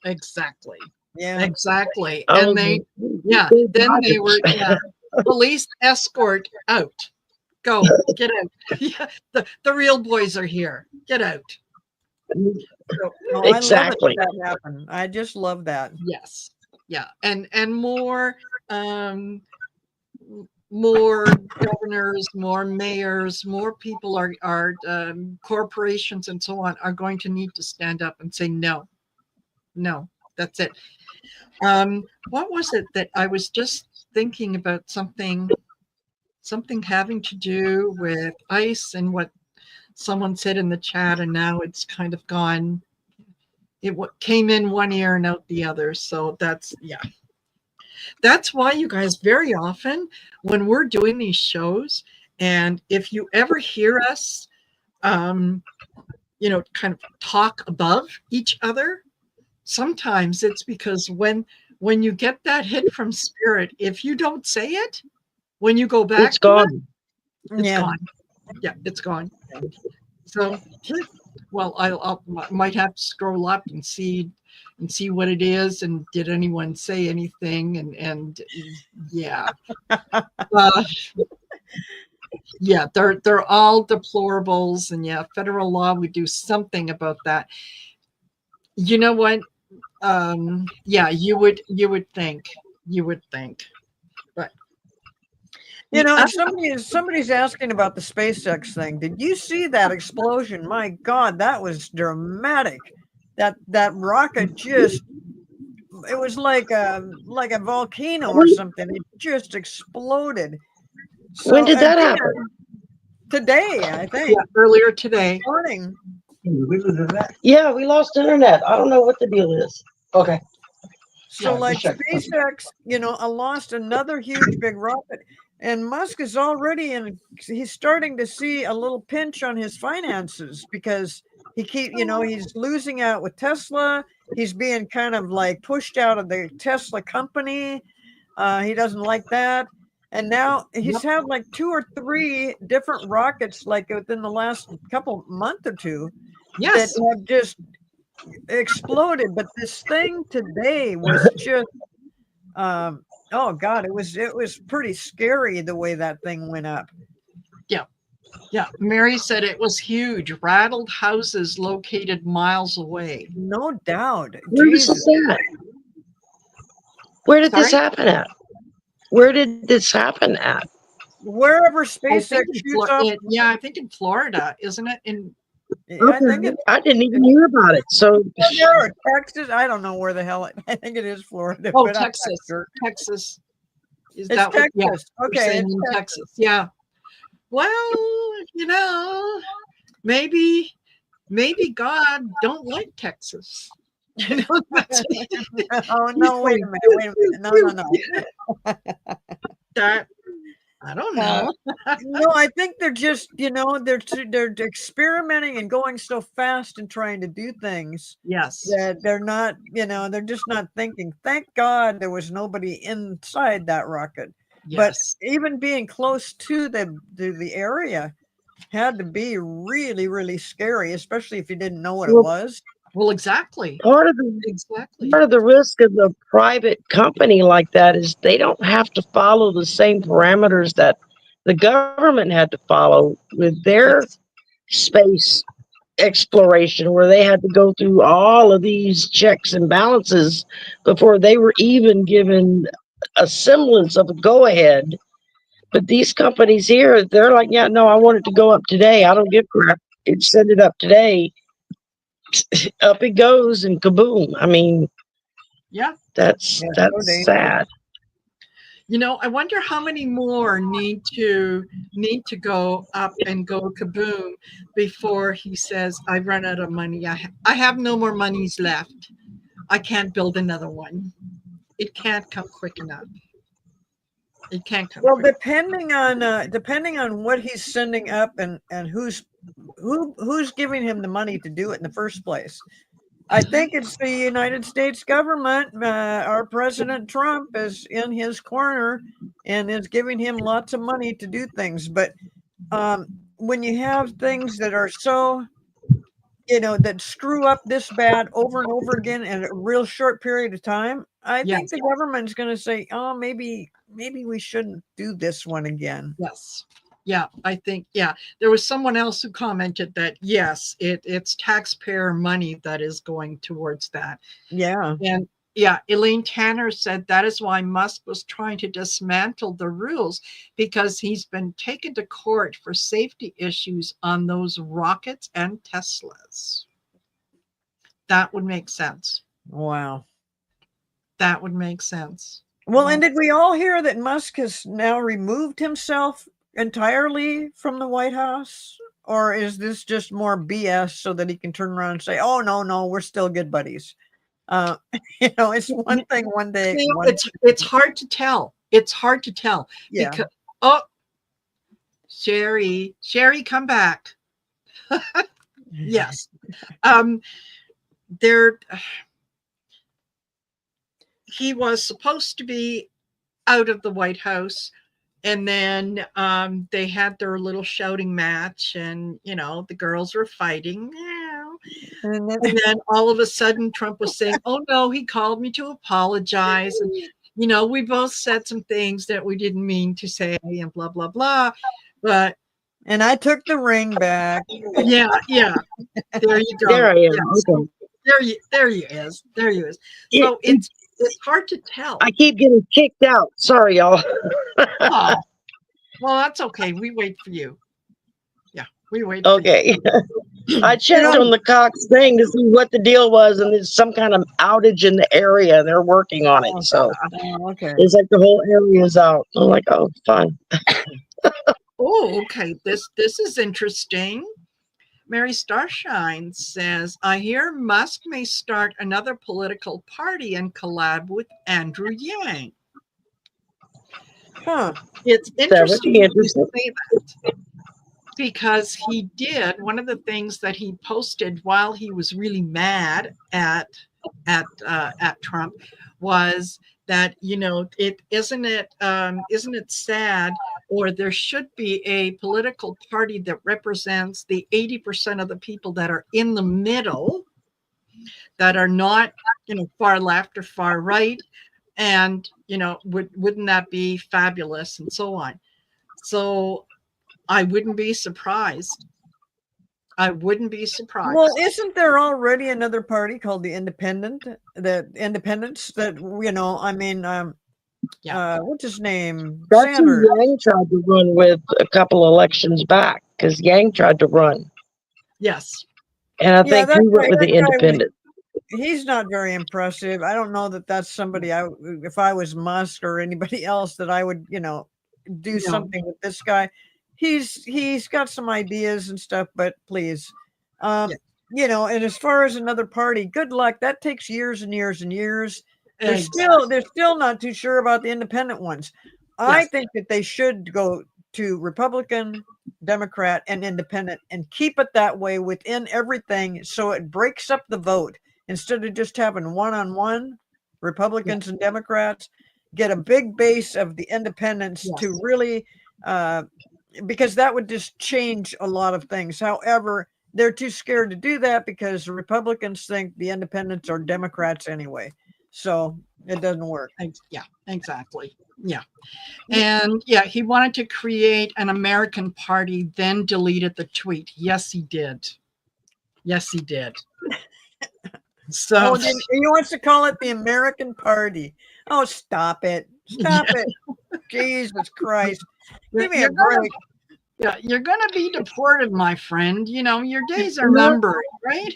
Exactly. Yeah. Exactly. And then they were police escort out. Go, get out. Yeah, the real boys are here. Get out. So, Exactly. I love it that happened. I just love that. Yes. Yeah. And more governors, more mayors, more people are corporations and so on are going to need to stand up and say no. That's it. What was it that I was just thinking about? Something having to do with ICE and what someone said in the chat, and now it's kind of gone. It came in one ear and out the other. So that's, yeah. That's why, you guys, very often when we're doing these shows, and if you ever hear us, kind of talk above each other, sometimes it's because when you get that hit from spirit, if you don't say it, when you go back It's to it, gone. it's gone. Yeah, it's gone. So, well, I might have to scroll up and see what it is, and did anyone say anything, and yeah. Yeah, they're all deplorables, and yeah, federal law would do something about that. You know what? Yeah, you would think, but Somebody's asking about the SpaceX thing. Did you see that explosion? My God, that was dramatic. That rocket just, it was like a volcano or something. It just exploded. So When did that happen? Today, I think. Yeah, earlier today. Morning. Yeah, we lost internet. I don't know what the deal is. Okay. So SpaceX, lost another huge big rocket. And Musk is already he's starting to see a little pinch on his finances because he's losing out with Tesla. He's being kind of like pushed out of the Tesla company. He doesn't like that. And now he's had like 2 or 3 different rockets, like within the last month or two, that have just exploded. But this thing today was just, oh God, it was pretty scary the way that thing went up. Yeah, Mary said it was huge, rattled houses located miles away. No doubt. Where is this at? Where did this happen at? Where did this happen at? Wherever SpaceX shoots up. Yeah, I think in Florida, isn't it? I didn't even hear about it. So Texas, I don't know where the hell I think it is Florida. Oh, but Texas. Texas. Is that Texas? Yeah, okay, in Texas. Yeah. Well, maybe God don't like Texas. Oh no! Wait a minute! No. That I don't know. No, I think they're just, they're experimenting and going so fast and trying to do things. Yes. That they're not, they're just not thinking. Thank God there was nobody inside that rocket. Yes. But even being close to the area had to be really, really scary, especially if you didn't know what it was. Well, exactly. Part of the risk of a private company like that is they don't have to follow the same parameters that the government had to follow with their space exploration, where they had to go through all of these checks and balances before they were even given a semblance of a go-ahead. But these companies here, they're like, yeah, no, I want it to go up today. I don't give a crap. Send it up today. Up it goes, and kaboom. I mean, yeah, that's sad. I wonder how many more need to go up and go kaboom before he says, I've run out of money. I have no more monies left. I can't build another one. It can't come quick enough. It can't come. Well, depending on what he's sending up and who's giving him the money to do it in the first place. I think it's the United States government. Our President Trump is in his corner and is giving him lots of money to do things. But when you have things that are so, that screw up this bad over and over again in a real short period of time, I think the government's going to say, oh, maybe we shouldn't do this one again. Yes. Yeah, I think, there was someone else who commented that, yes, it's taxpayer money that is going towards that. Yeah. And Elaine Tanner said that is why Musk was trying to dismantle the rules, because he's been taken to court for safety issues on those rockets and Teslas. That would make sense. Wow. That would make sense. Well, and did we all hear that Musk has now removed himself entirely from the White House? or is this just more BS so that he can turn around and say, "Oh no, we're still good buddies"? It's one thing one day. It's hard to tell. It's hard to tell because Shari, come back. Yes. There. He was supposed to be out of the White House, and then they had their little shouting match, and the girls were fighting. And then all of a sudden Trump was saying, "Oh no, he called me to apologize, and we both said some things that we didn't mean to say, and blah blah blah." And I took the ring back. Yeah. There you go. There I am. Yes. Okay. There you is. So it's hard to tell. I keep getting kicked out. Sorry, y'all. Oh, well, that's okay. We wait for you. Yeah, we wait. Okay. I checked on the Cox thing to see what the deal was, and there's some kind of outage in the area. They're working on it. So okay. It's like the whole area is out. I'm like, oh, fine. Oh, okay. This is interesting. Mary Starshine says, "I hear Musk may start another political party and collab with Andrew Yang." Huh. It's interesting That would be you say that, because he did one of the things that he posted while he was really mad at Trump was that isn't it sad, or there should be a political party that represents the 80% of the people that are in the middle, that are not far left or far right, and wouldn't that be fabulous, and so on. So I wouldn't be surprised. Well, isn't there already another party called the Independents that what's his name? That's Sanders. who Yang tried to run with a couple elections back, because Yang tried to run. Yes. And I think he went with the Independent. He's not very impressive. I don't know that that's somebody if I was Musk or anybody else, that I would, do something with this guy. He's got some ideas and stuff, but please, and as far as another party, good luck. That takes years and years and years. They're still not too sure about the independent ones. I think that they should go to Republican, Democrat, and Independent, and keep it that way within everything, so it breaks up the vote. Instead of just having one-on-one, Republicans and Democrats, get a big base of the independents to really, because that would just change a lot of things. However, they're too scared to do that because the Republicans think the independents are Democrats anyway. So it doesn't work. Yeah, exactly. Yeah. And he wanted to create an American party, then deleted the tweet. Yes, he did. So he wants to call it the American Party. Oh, stop it. It. Jesus Christ. Give me a break. Yeah, you're going to be deported, my friend. Your days are numbered, right?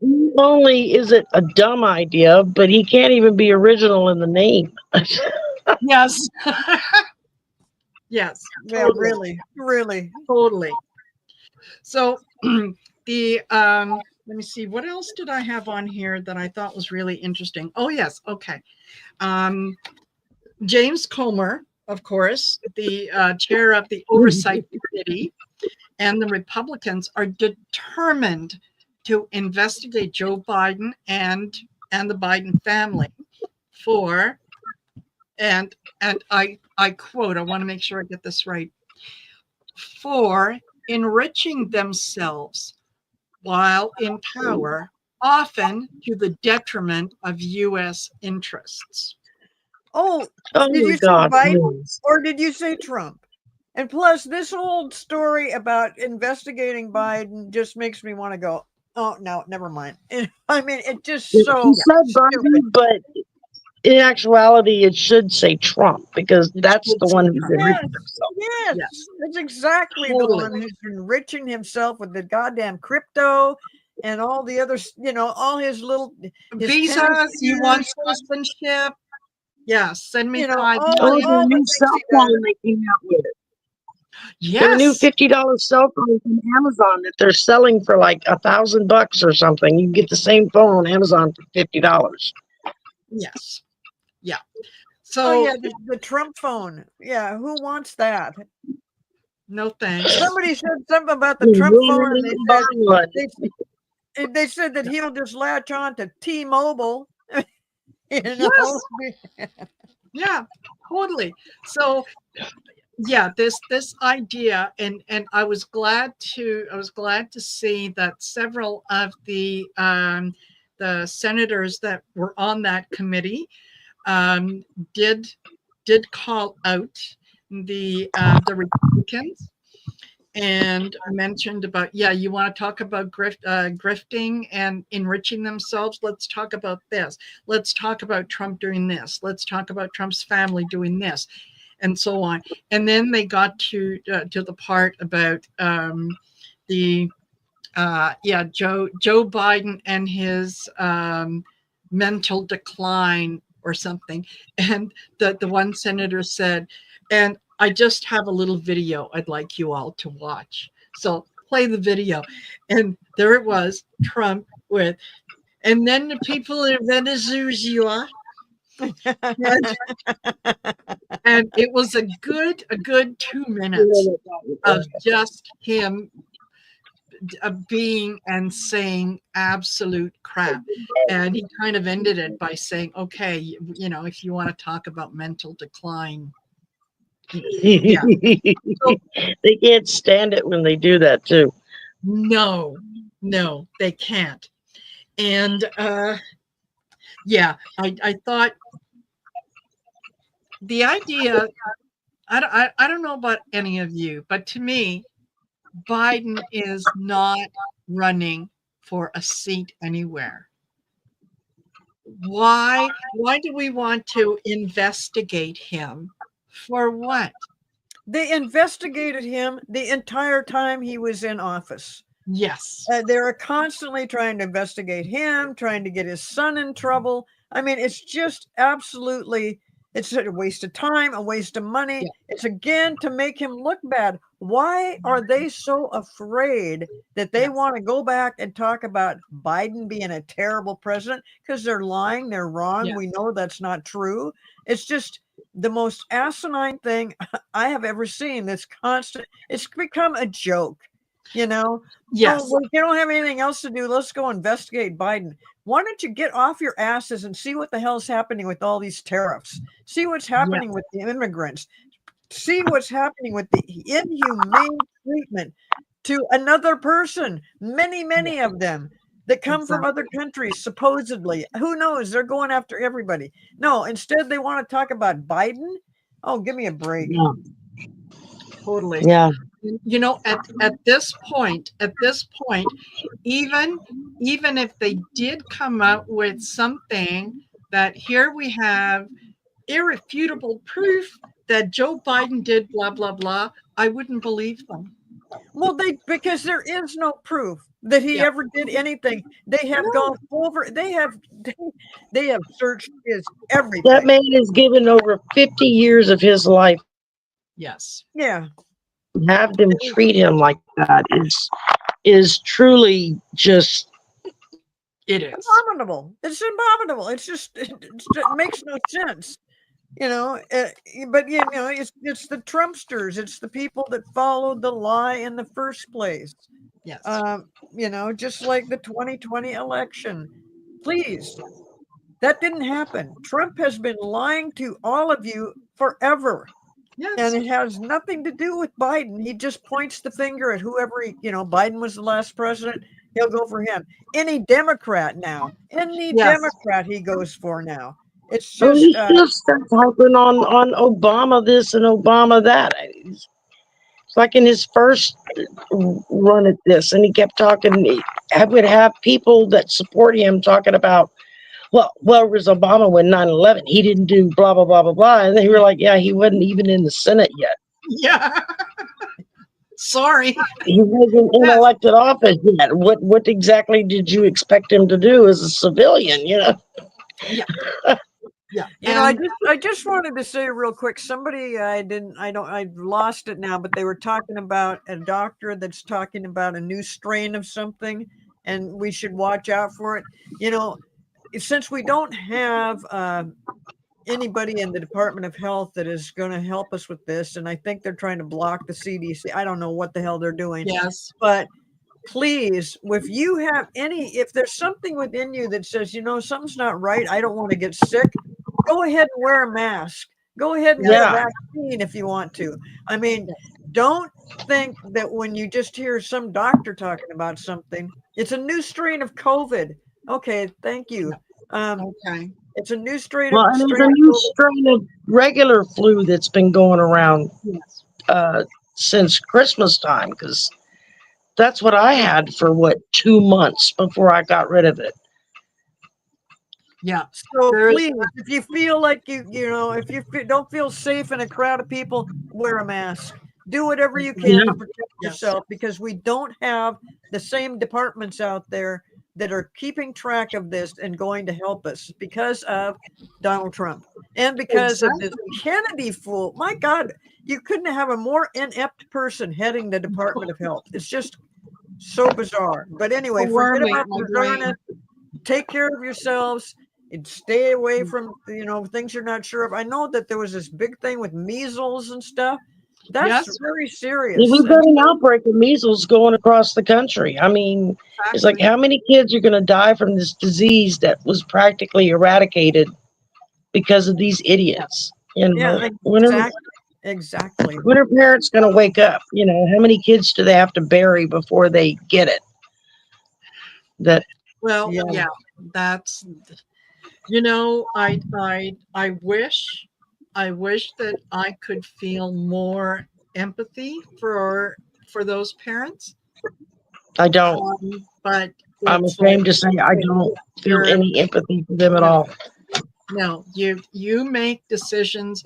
Not only is it a dumb idea, but he can't even be original in the name. Yes. Yes. Yeah, totally. Really. Totally. So the let me see, what else did I have on here that I thought was really interesting? Oh, yes. Okay. James Comer, of course, the chair of the Oversight Committee, and the Republicans are determined to investigate Joe Biden and the Biden family for, and I quote, I want to make sure I get this right, for enriching themselves while in power, often to the detriment of U.S. interests. Oh, did you say Biden or did you say Trump? And plus, this old story about investigating Biden just makes me want to go, oh, no, never mind. I mean, it just so. He said Biden, but in actuality, it should say Trump, because that's the one who's enriching himself. Yes, that's exactly the one who's enriching himself with the goddamn crypto and all the other, all his little visas. He wants citizenship. Yeah, send me $5 million. All the new cell phone they came out with. Their new Yes. $50 cell phone from Amazon that they're selling for like $1,000 or something. You can get the same phone on Amazon for $50. Yes. Yeah. Oh So yeah, the Trump phone. Yeah, who wants that? no thanks. Somebody said something about the You Trump phone, and really buy one. they said that he'll just latch on to T-Mobile. You know, Yes. Yeah. Totally. So yeah, this idea, and I was glad to see that several of the senators that were on that committee um, did call out the Republicans and mentioned about, yeah, you want to talk about grifting and enriching themselves, let's talk about this, let's talk about Trump doing this, let's talk about Trump's family doing this, and so on. And then they got to the part about the Joe Biden and his mental decline or something. And the one senator said, and I just have a little video I'd like you all to watch. So play the video. And there it was, Trump with, and then the people in Venezuela. And, and it was a good 2 minutes of just him being and saying absolute crap. And he kind of ended it by saying, okay, if you want to talk about mental decline. Yeah. So, They can't stand it when they do that too. no, they can't. And yeah, I thought the idea, I don't know about any of you, but to me, Biden is not running for a seat anywhere. Why do we want to investigate him? For what? they investigated him the entire time he was in office. Yes. They were constantly trying to investigate him, trying to get his son in trouble. I mean, it's just absolutely, it's a waste of time, a waste of money. Yeah. It's again to make him look bad. Why are they so afraid that they Yes. want to go back and talk about Biden being a terrible president? Because they're lying, they're wrong. Yes. We know that's not true. It's just the most asinine thing I have ever seen. That's constant. It's become a joke. You know, Yes. oh, well, you don't have anything else to do. Let's go investigate Biden. Why don't you get off your asses and see what the hell's happening with all these tariffs? See what's happening with the immigrants. See what's happening with the inhumane treatment to another person. Many of them that come from other countries, supposedly. Who knows? They're going after everybody. No, instead they want to talk about Biden. Oh, give me a break. Yeah. Totally. Yeah. At this point, even if they did come out with something that here we have irrefutable proof that Joe Biden did blah blah blah, I wouldn't believe them. Well, because there is no proof that he ever did anything. They have gone over. They have searched his everything. That man has given over 50 years of his life. Yes. Yeah. Have them treat him like that is truly just. It is abominable. It's abominable. It's just it makes no sense. But it's the Trumpsters. It's the people that followed the lie in the first place. Yes. Just like the 2020 election. Please, that didn't happen. Trump has been lying to all of you forever. Yes. And it has nothing to do with Biden. He just points the finger at whoever Biden was the last president. He'll go for him. Any Democrat now, Democrat he goes for now. It's just He still starts hyping on Obama this and Obama that. It's like in his first run at this, and he kept talking. I would have people that support him talking about, well, where was Obama when 9/11? He didn't do blah blah blah blah blah, and they were like, yeah, he wasn't even in the Senate yet. Yeah. Sorry. He wasn't in elected office yet. What exactly did you expect him to do as a civilian? Yeah. Yeah. You know, I just wanted to say real quick. Somebody I lost it now, but they were talking about a doctor that's talking about a new strain of something, and we should watch out for it. You know, since we don't have anybody in the Department of Health that is going to help us with this, and I think they're trying to block the CDC. I don't know what the hell they're doing. Yes. But please, if there's something within you that says, you know, something's not right, I don't want to get sick, go ahead and wear a mask. Go ahead and get a vaccine if you want to. I mean, don't think that when you just hear some doctor talking about something, it's a new strain of COVID. Okay, thank you. Okay. It's a new strain Well, of and there's a new strain of regular flu that's been going around Yes. since Christmas time, because that's what I had for 2 months before I got rid of it. Yeah. So please, if you feel like if you don't feel safe in a crowd of people, wear a mask. Do whatever you can to protect yourself, because we don't have the same departments out there that are keeping track of this and going to help us because of Donald Trump and because of this Kennedy fool. My God, you couldn't have a more inept person heading the Department of Health. It's just so bizarre. But anyway, forget about the take care of yourselves and stay away from things you're not sure of. I know that there was this big thing with measles and stuff. That's very serious. We've got an outbreak of measles going across the country. I mean, it's like, how many kids are going to die from this disease that was practically eradicated because of these idiots? You know, exactly. When are parents going to wake up? You know, how many kids do they have to bury before they get it? That's, I wish that I could feel more empathy for those parents. I don't. But I'm ashamed to say I don't feel any empathy for them at all. No, you make decisions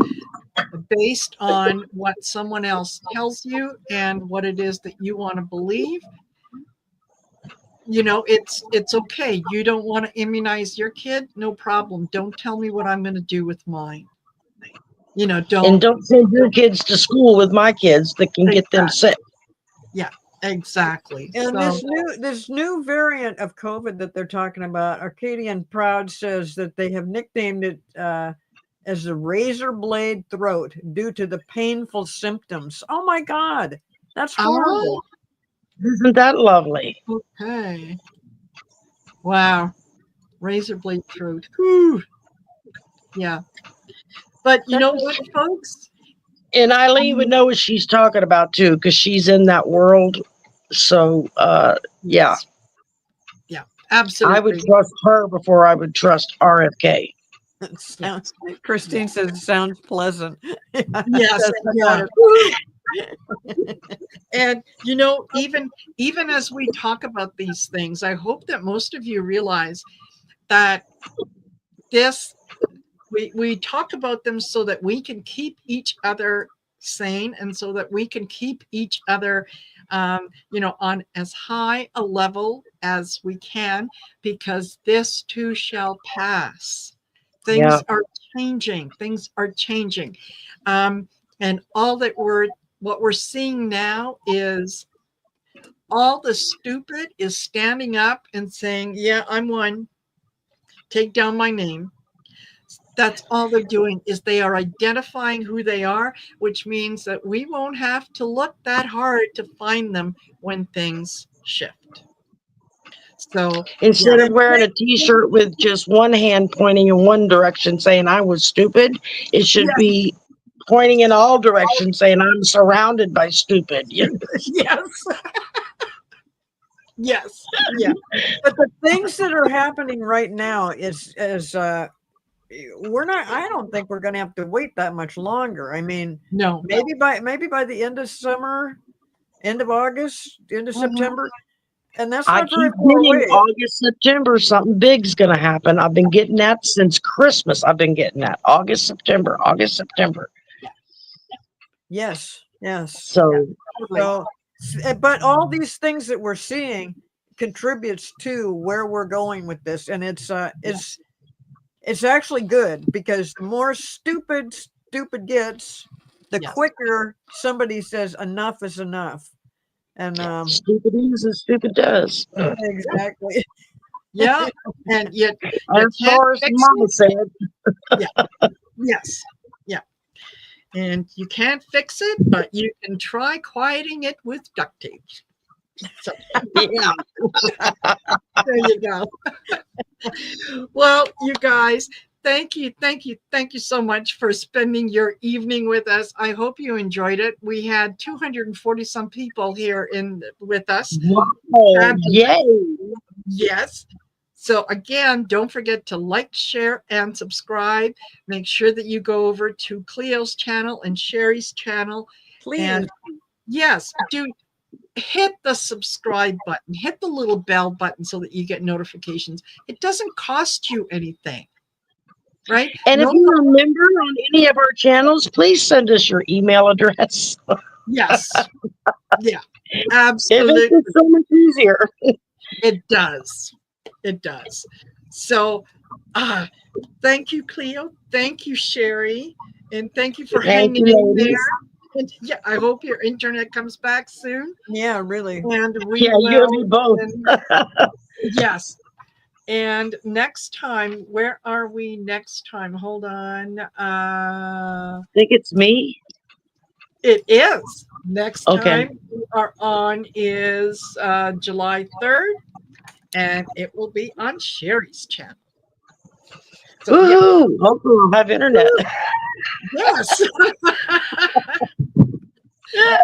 based on what someone else tells you and what it is that you want to believe. It's okay. You don't want to immunize your kid, no problem. Don't tell me what I'm going to do with mine. Don't send your kids to school with my kids that can get them sick. Yeah, exactly. And this new variant of COVID that they're talking about, Arcadian Proud says that they have nicknamed it as the razor blade throat due to the painful symptoms. Oh my God, that's horrible. Isn't that lovely? Okay. Wow. Razor blade throat. Whew. Yeah. But you know what, folks? And Eileen would know what she's talking about too, because she's in that world. So, yeah. Yeah, absolutely. I would trust her before I would trust RFK. Christine says it sounds pleasant. Yes. Yeah. And even as we talk about these things, I hope that most of you realize that we talk about them so that we can keep each other sane and so that we can keep each other on as high a level as we can, because this too shall pass. Things are changing. And what we're seeing now is all the stupid is standing up and saying, yeah, I'm one. Take down my name. That's all they're doing, is they are identifying who they are, which means that we won't have to look that hard to find them when things shift. So instead of wearing a t-shirt with just one hand pointing in one direction saying I was stupid, it should be pointing in all directions saying I'm surrounded by stupid. Yes. Yes. Yeah. But the things that are happening right now is I don't think we're going to have to wait that much longer. I mean, no, maybe by the end of summer, end of August, end of September. And that's not very far away. August, September, something big's going to happen. I've been getting that since Christmas. I've been getting that August, September. Yes. So, but all these things that we're seeing contributes to where we're going with this. And it's it's actually good because the more stupid gets, the Yes. quicker somebody says enough is enough. And Stupid is as stupid does. exactly. Yeah, and yet you As can't far as fix Mama it. said. Yeah. Yes. Yeah. And you can't fix it, but you can try quieting it with duct tape. So Yeah. there you go. Well, you guys, thank you so much for spending your evening with us. I hope you enjoyed it. We had 240 some people here with us. Wow. Yay. Yes. So again, don't forget to like, share, and subscribe. Make sure that you go over to Cleo's channel and Shari's channel. Please. And yes, do hit the subscribe button, hit the little bell button so that you get notifications. It doesn't cost you anything, right? And if you remember on any of our channels, please send us your email address. Yes. Yeah, It absolutely. makes it so much easier. It does. It does. So thank you, Cleo. Thank you, Shari. And thank you for hanging in there. And yeah, I hope your internet comes back soon. Yeah, really. And we you and me both. Yes. And next time, where are we next time? Hold on. I think it's me. It is. Next time we are on is July 3rd, and it will be on Shari's channel. So, Woohoo! Hopefully we'll have internet. Yes.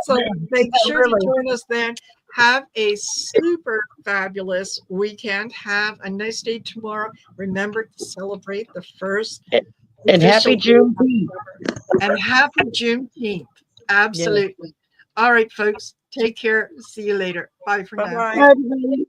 So make sure to join us then. Have a super fabulous weekend. Have a nice day tomorrow. Remember to celebrate the first. And happy Juneteenth. And happy Juneteenth. Absolutely. All right, folks. Take care. See you later. Bye for now. Bye-bye.